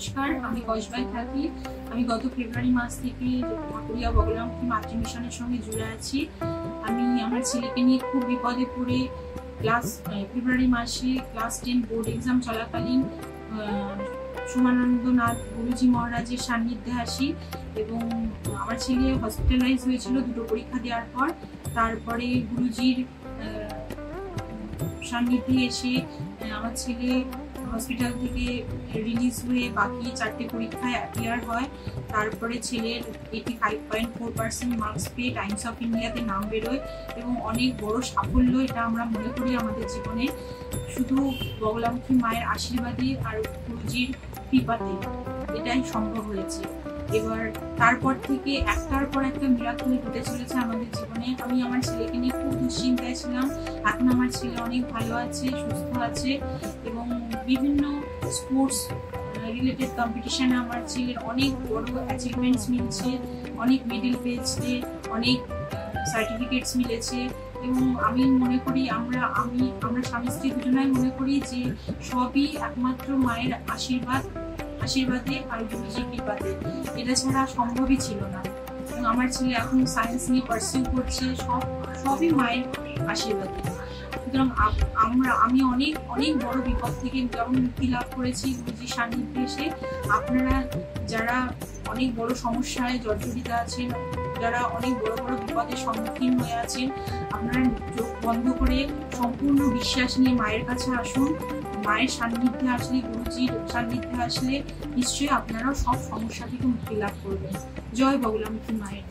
নমস্কার, আমি কসবায় থাকি। আমি গত ফেব্রুয়ারি মাস থেকে ঠাকুরিয়া বগলামুখী মাতৃ মিশনের সঙ্গে জুড়ে আছি। আমি আমার ছেলেকে নিয়ে খুব বিপদে পড়ে ফেব্রুয়ারি মাসে ক্লাস 10 বোর্ড এক্সাম চলাকালীন সোমানন্দনাথ গুরুজি মহারাজের সান্নিধ্যে আসি এবং আমার ছেলে হসপিটালাইজ হয়েছিল দুটো পরীক্ষা দেওয়ার পর। তারপরে গুরুজির সান্নিধ্যে এসে আমার ছেলে হসপিটাল থেকে রিলিজ হয়ে বাকি 4টে পরীক্ষায় অ্যাপিয়ার হয়। তারপরে ছেলের 85.4% মার্কস পেয়ে টাইমস অফ ইন্ডিয়াতে নাম বেরোয় এবং অনেক বড় সাফল্য এটা আমরা মনে করি আমাদের জীবনে, শুধু বগলামুখী মায়ের আশীর্বাদে আর গুরুজির কৃপাতে এটাই সম্ভব হয়েছে। এবার তারপর থেকে একটার পর একটা মিরাকল ঘটে চলেছে আমাদের জীবনে। আমি আমার ছেলেকে নিয়ে খুব দুশ্চিন্তায় ছিলাম। এখন আমার ছেলে অনেক ভালো আছে, সুস্থ আছে এবং বিভিন্ন স্পোর্টস রিলেটেড কম্পিটিশনে আমার ছেলের অনেক বড় অ্যাচিভমেন্টস মিলছে, অনেক মেডেল পেয়েছে, অনেক সার্টিফিকেটস মিলেছে এবং আমি মনে করি আমরা স্বামী স্ত্রী দুজনাই মনে করি যে সবই একমাত্র মায়ের আশীর্বাদে আর গুরুজির কৃপাতে, এটা ছাড়া সম্ভবই ছিল না। এবং আমার ছেলে এখন সায়েন্স নিয়ে পারসিউ করছে, সবই মায়ের আশীর্বাদে। সুতরাং আমি অনেক বড় বিপদ থেকে যেমন মুক্তি লাভ করেছি গুরুজির সান্নিধ্যে এসে, আপনারা যারা অনেক বড় সমস্যায় জর্জরিত আছেন, যারা অনেক বড় বড় বিপদের সম্মুখীন হয়ে আছেন, আপনারা চোখ বন্ধ করে সম্পূর্ণ বিশ্বাস নিয়ে মায়ের কাছে আসুন। মায়ের সান্নিধ্যে আসলে, গুরুজির সান্নিধ্যে আসলে নিশ্চয়ই আপনারাও সব সমস্যা থেকে মুক্তি লাভ করবেন। জয় বগলামুখী মায়ের।